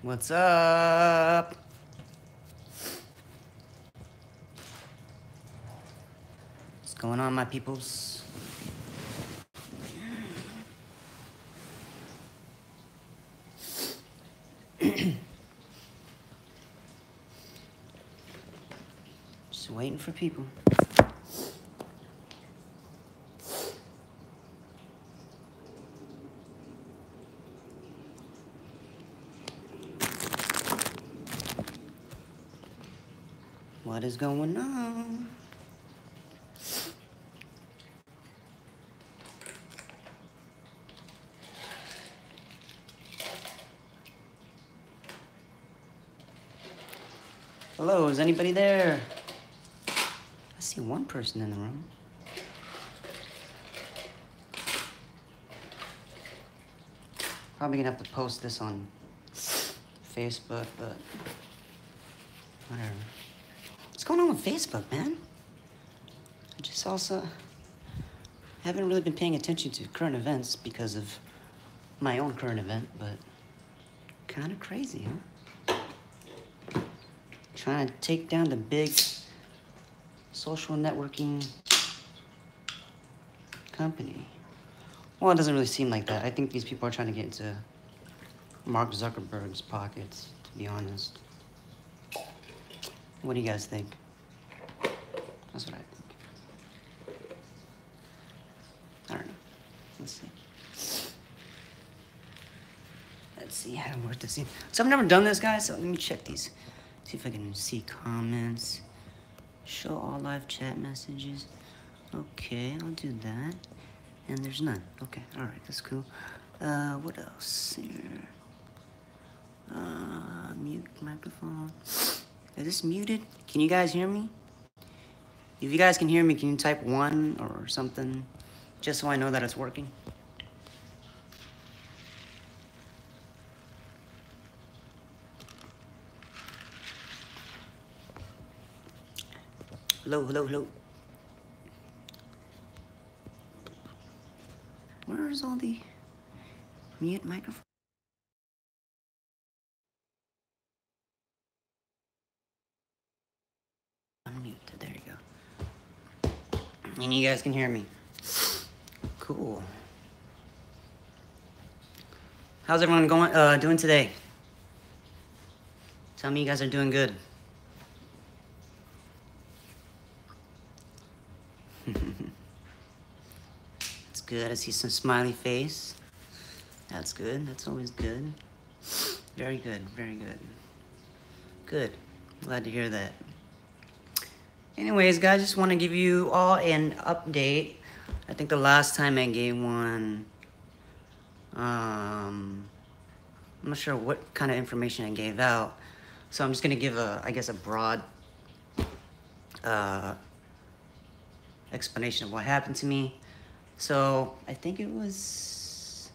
What's up? What's going on, my peoples? Just waiting for people. What is going on? Hello, is anybody there? I see one person in the room. Probably gonna have to post this on Facebook, but whatever. What's going on with Facebook, man? I just also haven't really been paying attention to current events because of my own current event, but kind of crazy, huh? Trying to take down the big social networking company. Well, it doesn't really seem like that. I think these people are trying to get into Mark Zuckerberg's pockets, to be honest. What do you guys think? That's what I think. I don't know. Let's see. Let's see how to work this in. So I've never done this, guys, so let me check these. See if I can see comments. Show all live chat messages. Okay, I'll do that. And there's none. Okay, alright, that's cool. What else here? Mute microphone. Is this muted? Can you guys hear me? If you guys can hear me, can you type 1 or something? Just so I know that it's working. Hello, hello, hello. Where's all the mute microphone? Unmute. There you go. And you guys can hear me. Cool. How's everyone doing today? Tell me you guys are doing good. That's good. I see some smiley face. That's good. That's always good. Very good. Very good. Good. Glad to hear that. Anyways, guys, just want to give you all an update. I think the last time I gave one, I'm not sure what kind of information I gave out. So I'm just going to give I guess a broad explanation of what happened to me. So I think it was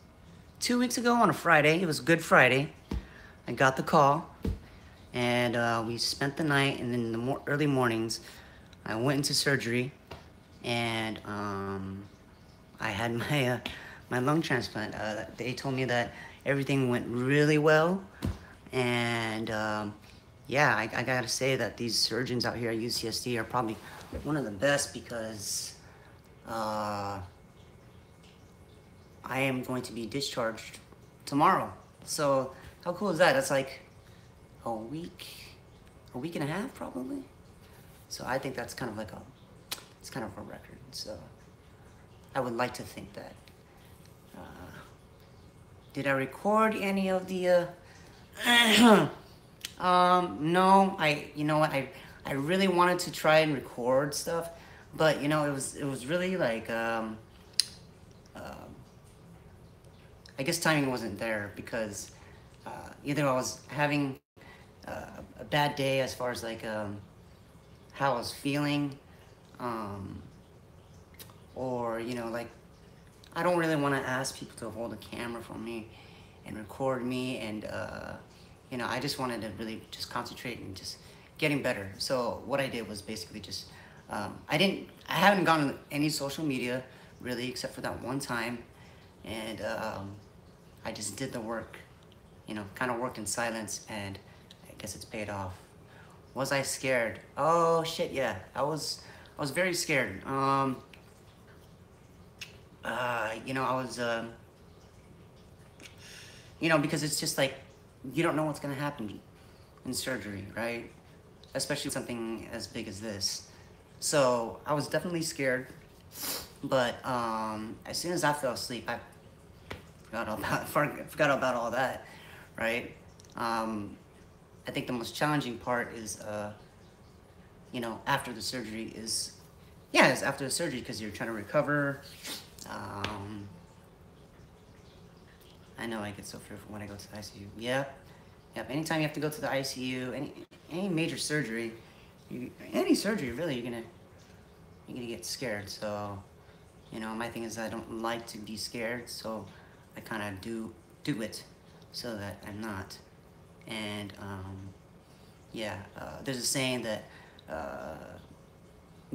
2 weeks ago on a Friday. It was Good Friday. I got the call, and we spent the night, and then in the early mornings, I went into surgery, and I had my lung transplant. They told me that everything went really well, and yeah, I gotta say that these surgeons out here at UCSD are probably one of the best because I am going to be discharged tomorrow. So how cool is that? That's like a week and a half probably. So I think that's kind of like it's kind of a record. So I would like to think that. Did I record any of the? No. You know what? I really wanted to try and record stuff, but you know it was really like I guess timing wasn't there because either I was having a bad day as far as like how I was feeling, or you know, like I don't really want to ask people to hold a camera for me and record me, and you know, I just wanted to really just concentrate and just getting better. So what I did was basically just I haven't gone on any social media really except for that one time, and I just did the work, kind of worked in silence, and I guess it's paid off. Was I scared? Oh shit, yeah. I was very scared. I was, because it's just like, you don't know what's gonna happen in surgery, right? Especially something as big as this. So I was definitely scared, but as soon as I fell asleep, I forgot about all that, right? I think the most challenging part is, after the surgery is after the surgery, because you're trying to recover. I know I get so fearful when I go to the ICU. Yep. Anytime you have to go to the ICU, any major surgery, any surgery really, you're gonna get scared. So, my thing is I don't like to be scared, so I kind of do it so that I'm not. And there's a saying that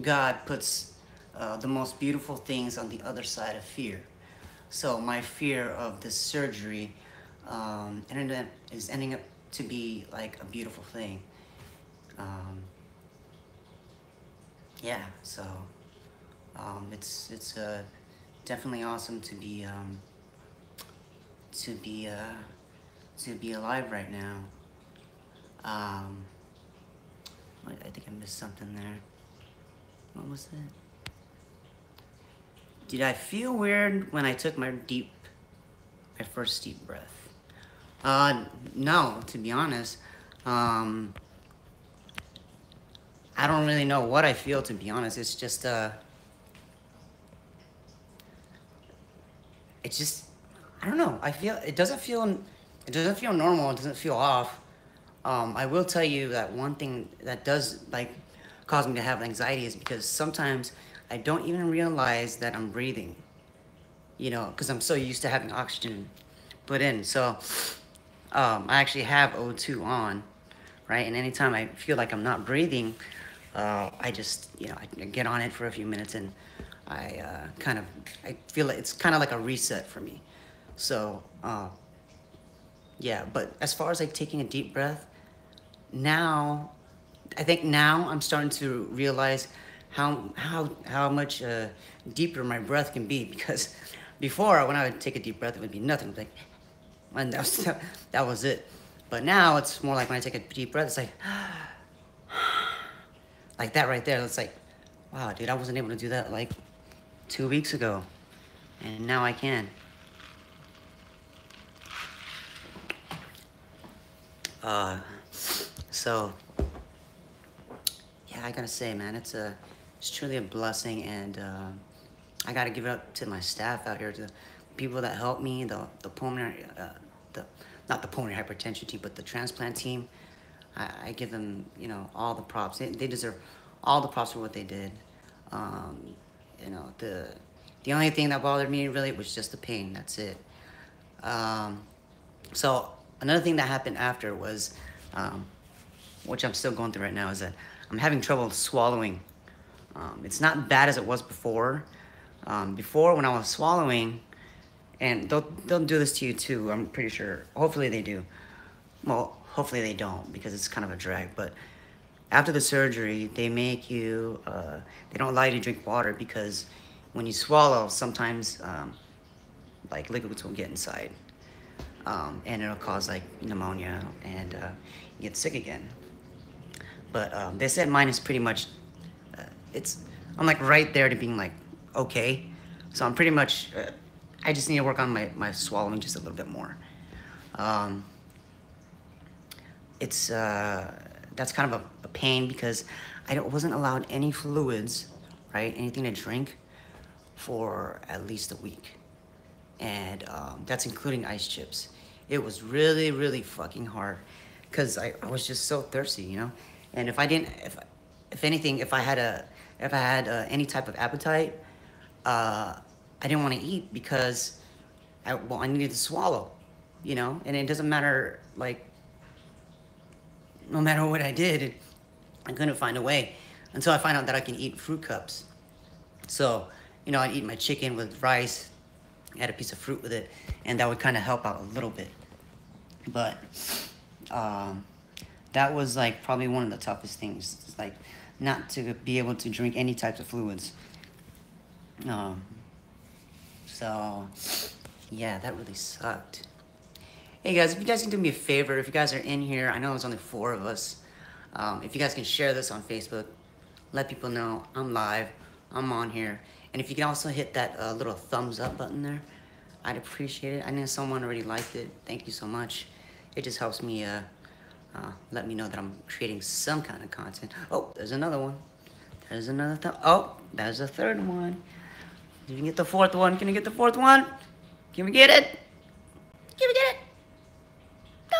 God puts the most beautiful things on the other side of fear. So my fear of this surgery is ending up to be like a beautiful thing. So it's definitely awesome to be alive right now. I think I missed something there. What was that? Did I feel weird when I took my first deep breath? No, to be honest. I don't really know what I feel, to be honest. It's just, I don't know. It doesn't feel normal. It doesn't feel off. I will tell you that one thing that does, cause me to have anxiety is because sometimes I don't even realize that I'm breathing, because I'm so used to having oxygen put in. So I actually have O2 on, right? And anytime I feel like I'm not breathing, I just, I get on it for a few minutes, and I feel like it's kind of like a reset for me. So, but as far as taking a deep breath, I think now I'm starting to realize how much deeper my breath can be, because before, when I would take a deep breath, it would be nothing, and that was it. But now it's more like when I take a deep breath, it's like that right there. It's like, wow, dude, I wasn't able to do that 2 weeks ago, and now I can. So yeah, I gotta say, man, it's truly a blessing, and I gotta give it up to my staff out here, to the people that helped me, the pulmonary, not the pulmonary hypertension team, but the transplant team. I give them, all the props. They deserve all the props for what they did. The only thing that bothered me really was just the pain. That's it. So another thing that happened after was, which I'm still going through right now, is that I'm having trouble swallowing. It's not bad as it was before. Before, when I was swallowing, and they'll do this to you too, I'm pretty sure. Hopefully they do. Well, hopefully they don't, because it's kind of a drag. But after the surgery, they make you, they don't allow you to drink water, because when you swallow, sometimes liquids will get inside. And it'll cause pneumonia, and you get sick again. But they said mine is pretty much, I'm right there to being okay. So I'm pretty much, I just need to work on my swallowing just a little bit more. That's kind of a pain, because I wasn't allowed any fluids, right? Anything to drink for at least a week. And that's including ice chips. It was really, really fucking hard, because I was just so thirsty, And if I had any type of appetite, I didn't want to eat, because I needed to swallow, And it doesn't matter, no matter what I did, I couldn't find a way, until I find out that I can eat fruit cups. So, I'd eat my chicken with rice, add a piece of fruit with it, and that would kind of help out a little bit. But um, that was like probably one of the toughest things. It's like not to be able to drink any types of fluids. Um, so yeah, that really sucked. Hey guys, if you guys can do me a favor, if you guys are in here, I know there's only 4 of us. If you guys can share this on Facebook, let people know I'm live, I'm on here. And if you can also hit that little thumbs up button there, I'd appreciate it. I know someone already liked it. Thank you so much. It just helps me let me know that I'm creating some kind of content. Oh, there's another one. There's another oh, there's a third one. Can you get the 4th one? Can you get the 4th one? Can we get it? Can we get it? No.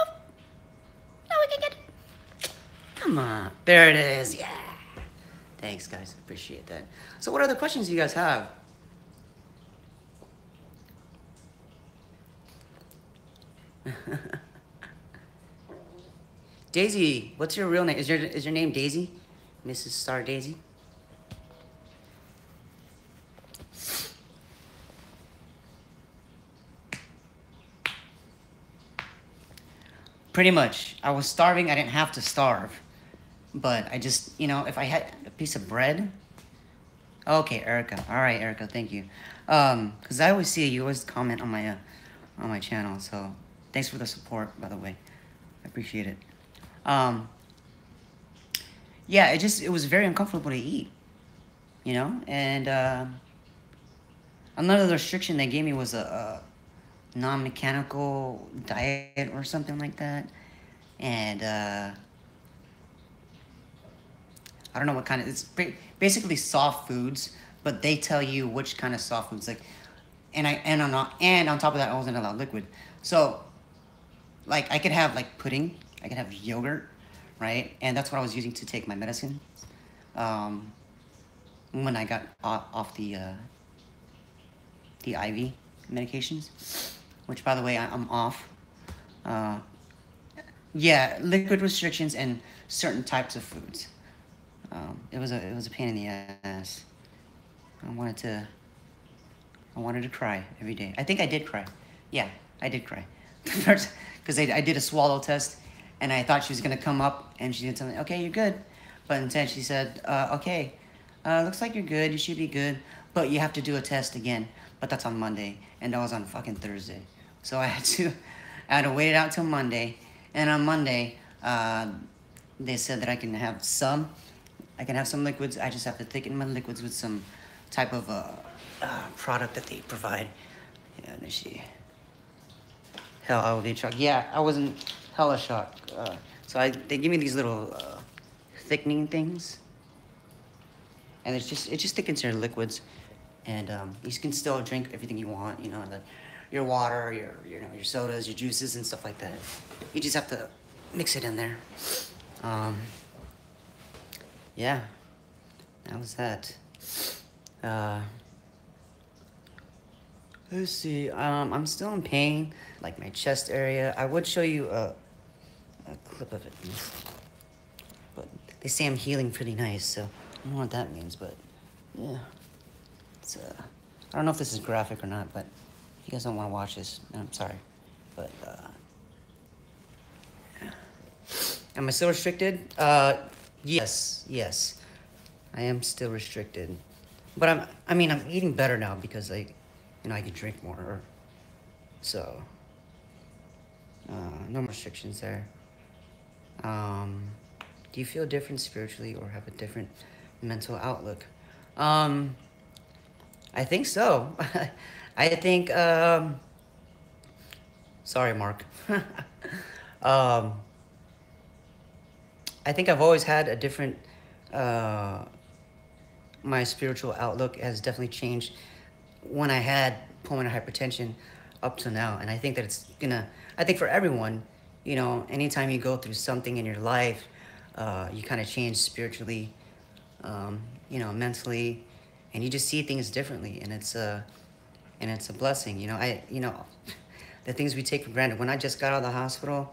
No, we can get it. Come on. There it is. Yeah. Thanks, guys. Appreciate that. So what other questions do you guys have? Daisy, what's your real name? Is your name Daisy? Mrs. Star Daisy? Pretty much. I was starving. I didn't have to starve. But I just, if I had a piece of bread. Okay, Erica. All right, Erica. Thank you. Because I always see you always comment on my channel. So thanks for the support, by the way. I appreciate it. Yeah, it was very uncomfortable to eat, and another restriction they gave me was a non-mechanical diet or something like that, and I don't know what kind of, it's basically soft foods, but they tell you which kind of soft foods, like, and on top of that, I wasn't allowed liquid, so like I could have like pudding, I could have yogurt, right? And that's what I was using to take my medicine. When I got off the IV medications, which by the way I'm off. Yeah, liquid restrictions and certain types of foods. It was a pain in the ass. I wanted to cry every day. I think I did cry. Yeah, I did cry. First, because I did a swallow test, and I thought she was gonna come up and she's gonna tell me, okay, you're good. But instead she said, okay, looks like you're good. You should be good, but you have to do a test again. But that's on Monday, and that was on fucking Thursday. So I had to wait it out till Monday, and on Monday, they said that I can have some liquids. I just have to thicken my liquids with some type of product that they provide. Yeah, let me see. Hell, I would be shocked. Yeah, I wasn't hella shocked. So they give me these little thickening things, and it just thickens your liquids, and you can still drink everything you want. Your water, your sodas, your juices, and stuff like that. You just have to mix it in there. Yeah, that was that. Let's see. I'm still in pain, like my chest area. I would show you a clip of it, but they say I'm healing pretty nice, so I don't know what that means, but yeah. It's I don't know if this is graphic or not, but if you guys don't want to watch this, I'm sorry, but yeah. Am I still restricted? Yes, I am still restricted, but I'm eating better now because I can drink more, so no more restrictions there. Do you feel different spiritually or have a different mental outlook? I think so. I think, sorry, Mark. I think I've always had a different, my spiritual outlook has definitely changed when I had pulmonary hypertension up to now. And I think that I think for everyone, anytime you go through something in your life, you kind of change spiritually, mentally, and you just see things differently. And it's a blessing. The things we take for granted. When I just got out of the hospital,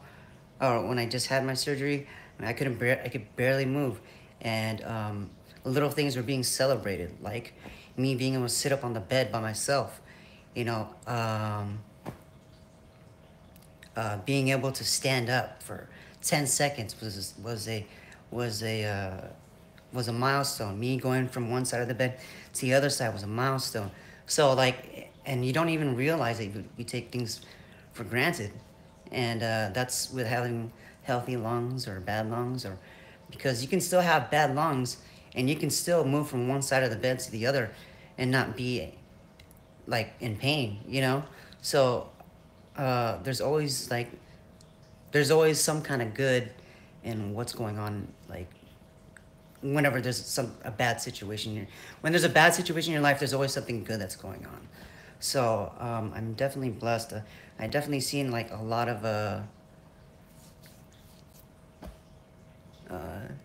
or when I just had my surgery, I could barely move. And little things were being celebrated, like me being able to sit up on the bed by myself. being able to stand up for 10 seconds was a uh, was a milestone. Me going from one side of the bed to the other side was a milestone. So like, and you don't even realize it. We take things for granted, and that's with having healthy lungs or bad lungs, or because you can still have bad lungs and you can still move from one side of the bed to the other and not be like in pain, you know. So there's always like there's always some kind of good in what's going on, like whenever there's a bad situation. When there's a bad situation in your life, there's always something good that's going on. So I'm definitely blessed. I definitely seen like a lot of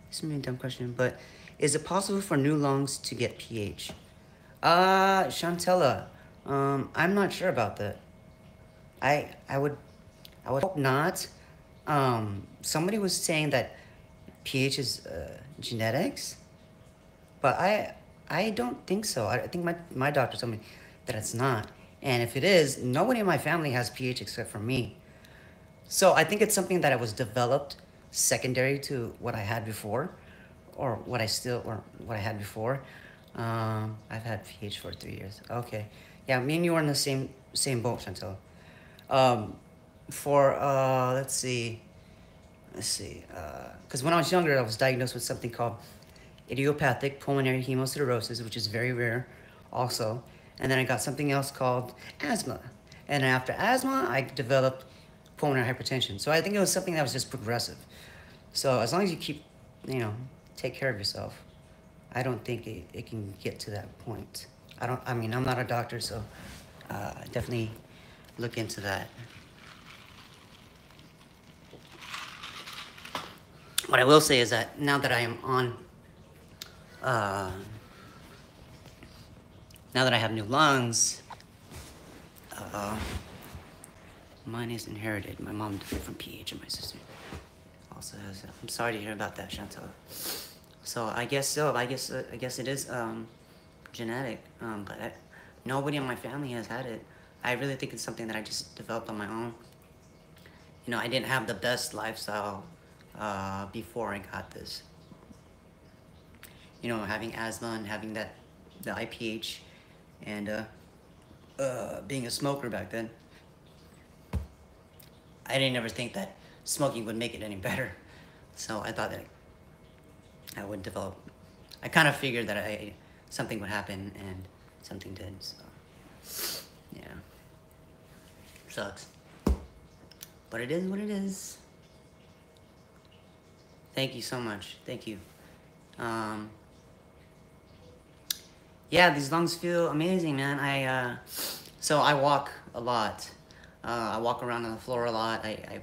it's a really dumb question, but is it possible for new lungs to get pH? Chantella, I'm not sure about that. I I would I would hope not. Somebody was saying that pH is genetics, but I don't think so. I think my doctor told me that it's not. And if it is, nobody in my family has pH except for me. So I think it's something that was developed secondary to what I had before, or what I had before. I've had pH for 3 years. Okay, yeah, me and you are in the same boat, Chantel. Um, for let's see, because when I was younger, I was diagnosed with something called idiopathic pulmonary hemosiderosis, which is very rare, also. And then I got something else called asthma. And after asthma, I developed pulmonary hypertension. So I think it was something that was just progressive. So as long as you keep, you know, take care of yourself, I don't think it can get to that point. I mean, I'm not a doctor, so definitely look into that. What I will say is that now that I am on, uh, now that I have new lungs, uh, mine is inherited. My mom died from pH, and my sister also has it. I'm sorry to hear about that, Chantal. So I guess so. I guess it is genetic. But nobody in my family has had it. I really think it's something that I just developed on my own. You know, I didn't have the best lifestyle before I got this. You know, having asthma and having the IPH, and being a smoker back then. I didn't ever think that smoking would make it any better. So I thought that I would develop. I kind of figured that something would happen, and something did. So yeah, sucks. But it is what it is. Thank you so much. Thank you. Um, yeah, these lungs feel amazing, man. So I walk a lot. I walk around on the floor a lot. I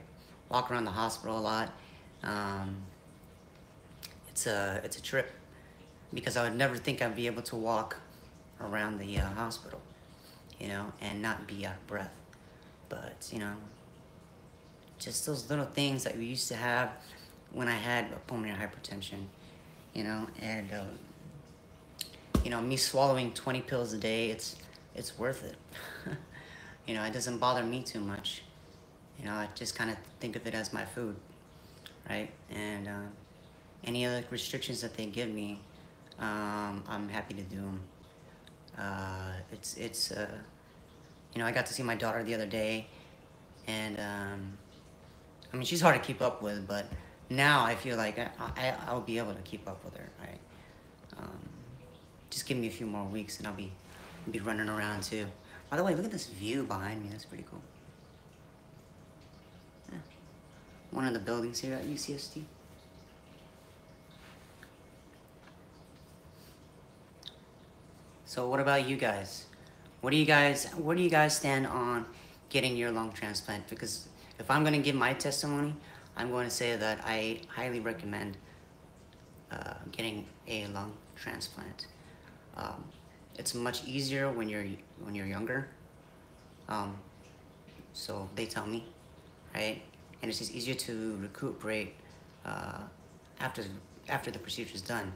walk around the hospital a lot. Um, it's a trip, because I would never think I'd be able to walk around the hospital, you know, and not be out of breath. But you know, just those little things that we used to have when I had pulmonary hypertension, you know, and you know, me swallowing 20 pills a day, it's worth it. You know, it doesn't bother me too much. You know, I just kind of think of it as my food, right? And any other restrictions that they give me, I'm happy to do them. It's you know, I got to see my daughter the other day, and I mean, she's hard to keep up with, but now I feel like I'll be able to keep up with her, right? Um, just give me a few more weeks, and I'll be running around too. By the way, look at this view behind me. That's pretty cool. Yeah. One of the buildings here at UCSD. So what about you guys? Where do you guys stand on getting your lung transplant? Because if I'm going to give my testimony, I'm going to say that I highly recommend getting a lung transplant. It's much easier when you're younger. So they tell me, right? And it's just easier to recuperate after the procedure is done.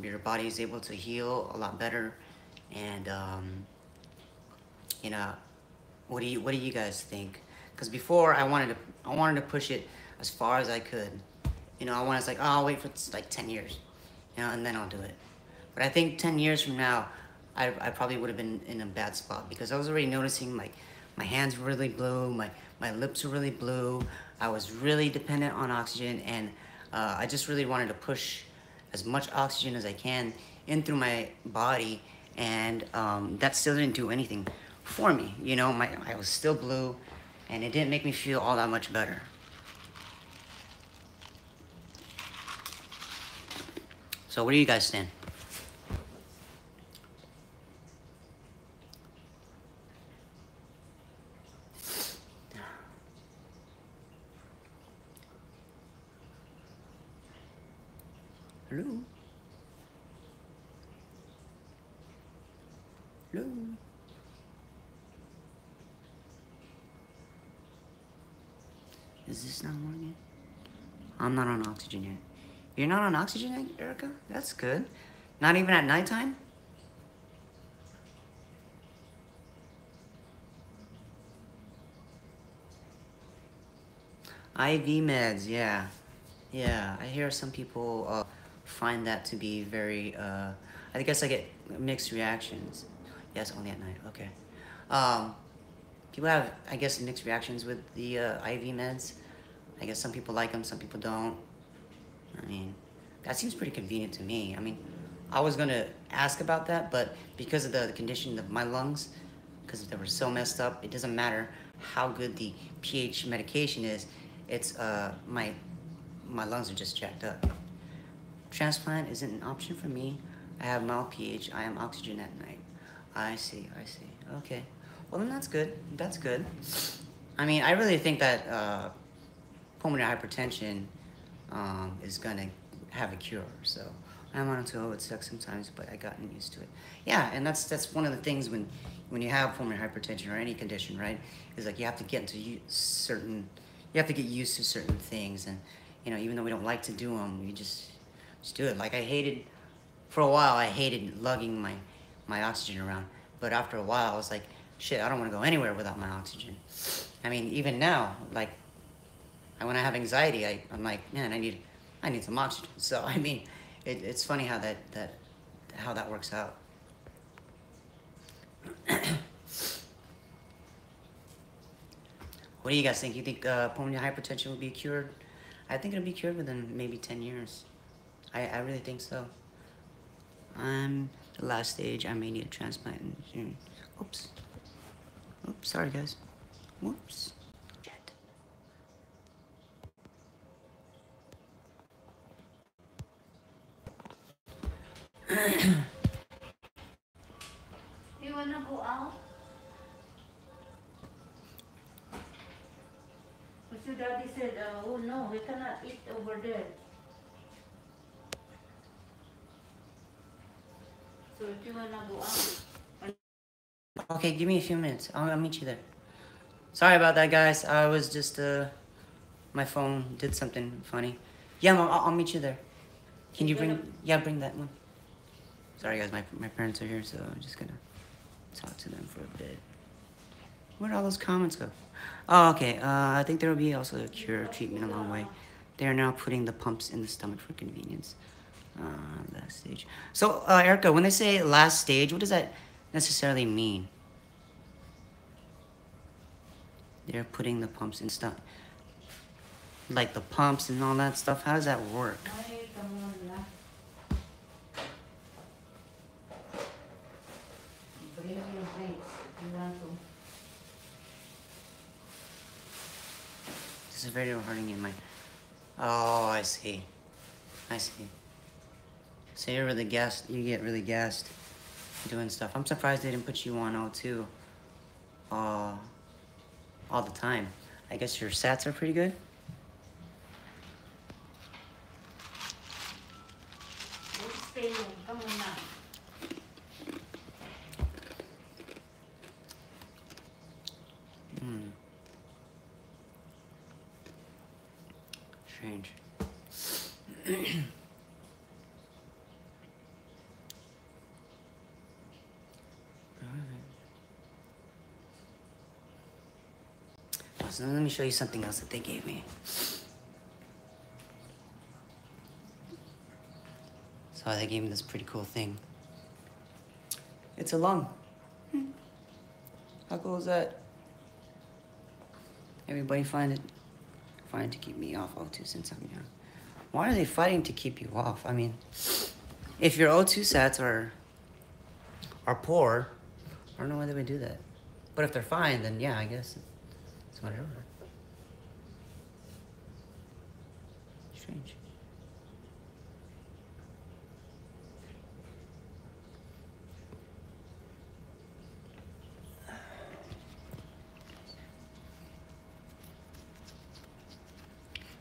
Your body is able to heal a lot better, and you know, what do you guys think? Because before I wanted to push it as far as I could. You know, I wanted, like, oh, I'll wait for like 10 years, you know, and then I'll do it. But I think 10 years from now, I probably would have been in a bad spot, because I was already noticing, like, my hands were really blue, my lips were really blue. I was really dependent on oxygen, and I just really wanted to push as much oxygen as I can in through my body, and that still didn't do anything for me. You know, I was still blue, and it didn't make me feel all that much better. So what do you guys think? Hello? Hello? Is this not working? I'm not on oxygen yet. You're not on oxygen yet, Erica? That's good. Not even at nighttime? IV meds, yeah. Yeah, I hear some people find that to be very, I guess I get mixed reactions. Yes, only at night, okay. People have, I guess, mixed reactions with the IV meds. I guess some people like them, some people don't. I mean, that seems pretty convenient to me. I mean, I was gonna ask about that, but because of the condition of my lungs, because they were so messed up, it doesn't matter how good the pH medication is. It's my lungs are just jacked up. Transplant isn't an option for me. I have mild pH. I am oxygen at night. I see. Okay. Well, then that's good. That's good. I mean, I really think that pulmonary hypertension is gonna have a cure. So I'm on it. It sucks sometimes, but I gotten used to it. Yeah, and that's one of the things when you have pulmonary hypertension or any condition, right? Is like you have to get into you have to get used to certain things, and you know, even though we don't like to do them, you just do it. Like for a while, I hated lugging my oxygen around, but after a while, I was like, shit, I don't want to go anywhere without my oxygen. I mean, even now, like, when I have anxiety, I'm like, man, I need some oxygen. So I mean, it's funny how that works out. What do you guys think? You think pulmonary hypertension will be cured? I think it'll be cured within maybe 10 years. I really think so. I'm the last stage. I may need a transplant soon. Oops. Oops, sorry guys. Whoops. You wanna go out? But your daddy said, oh no, we cannot eat over there. So if you wanna go out. Okay, give me a few minutes. I'll meet you there. Sorry about that, guys. I was just, my phone did something funny. Yeah, I'll meet you there. Can you bring that one. Sorry, guys, my parents are here, so I'm just gonna talk to them for a bit. Where'd all those comments go? Oh, okay. I think there will be also a cure treatment along the way. They are now putting the pumps in the stomach for convenience. Last stage. So, Erica, when they say last stage, what does that necessarily mean? They're putting the pumps in stuff. Like the pumps and all that stuff. How does that work? This is very hurting in my... Oh, I see. So you're really gassed. You get really gassed doing stuff. I'm surprised they didn't put you on O2 all the time. I guess your sats are pretty good. Strange. So let me show you something else that they gave me. So they gave me this pretty cool thing. It's a lung. How cool is that? Everybody find it to keep me off O2 since I'm young. Why are they fighting to keep you off? I mean, if your O2 sats are poor, I don't know why they would do that. But if they're fine, then yeah, I guess it's whatever. Strange.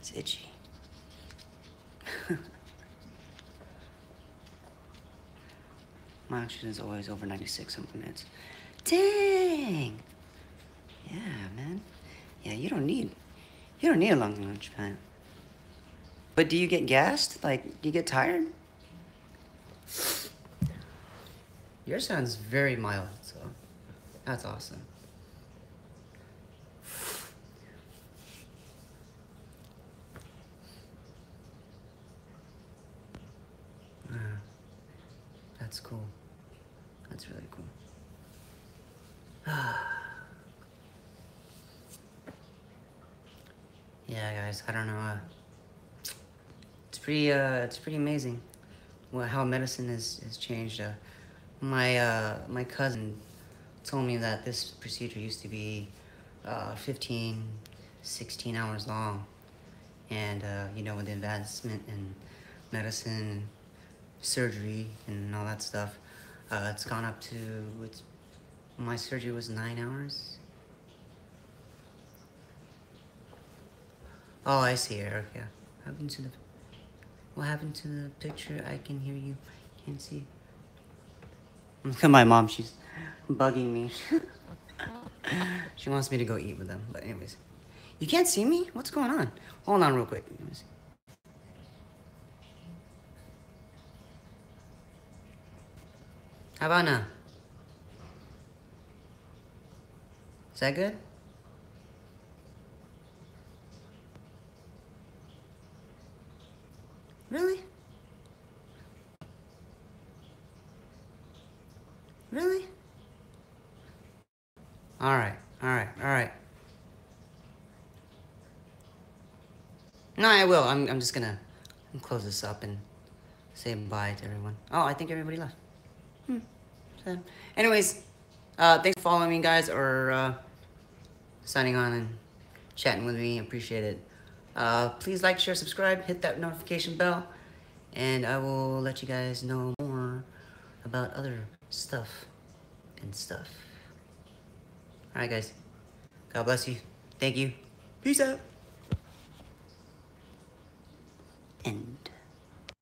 It's itchy. My oxygen is always over 96 minutes. Dang! Yeah, man. Yeah, you don't need a lung transplant. But do you get gassed? Like, do you get tired? Yours sounds very mild, so that's awesome. That's cool. That's really cool. Yeah, guys, I don't know. It's pretty amazing how medicine has changed. My cousin told me that this procedure used to be 15, 16 hours long. And, you know, with the advancement in medicine, surgery, and all that stuff, it's gone up to, my surgery was 9 hours. Oh, I see, Eric, yeah. What happened to the picture? I can hear you, can't see. Look at my mom, she's bugging me. She wants me to go eat with them, but anyways. You can't see me? What's going on? Hold on real quick. How about now? Is that good? Really? Really? All right. No, I will. I'm just gonna close this up and say bye to everyone. Oh, I think everybody left. So, anyways, thanks for following me, guys, or signing on and chatting with me. Appreciate it. Please like, share, subscribe, hit that notification bell, and I will let you guys know more about other stuff and stuff. All right, guys. God bless you. Thank you. Peace out. And